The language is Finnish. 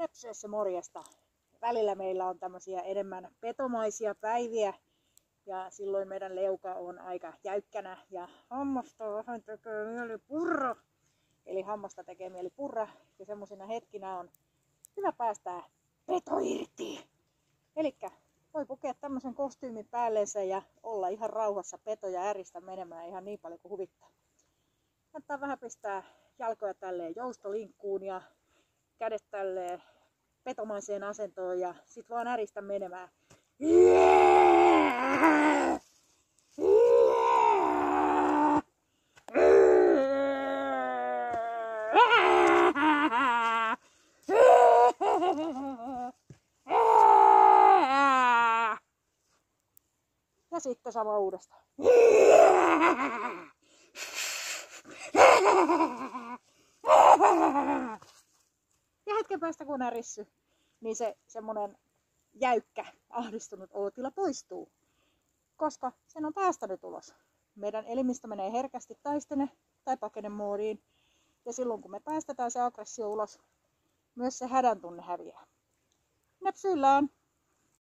Nepsyessä morjesta. Välillä meillä on tämmöisiä enemmän petomaisia päiviä ja silloin meidän leuka on aika jäykkänä ja hammasta vähän tekee mieli purra. Eli hammasta tekee mieli purra ja semmosina hetkinä on hyvä päästää peto irti. Elikkä voi pukea tämmöisen kostyymin päälleensä ja olla ihan rauhassa peto ja äristä menemään ihan niin paljon kuin huvittaa. Kannattaa vähän pistää jalkoja tälleen joustolinkkuun ja kädet tälleen petomaiseen asentoon ja sit vaan äristä menemään. Ja sitten sama uudestaan. Ja hetken päästä kun on ärissy, niin se semmonen jäykkä, ahdistunut olotila poistuu. Koska sen on päästänyt ulos. Meidän elimistö menee herkästi taistele- tai pakenemoodiin. Ja silloin kun me päästetään se aggressio ulos, myös se hädän tunne häviää. Nepsyillään!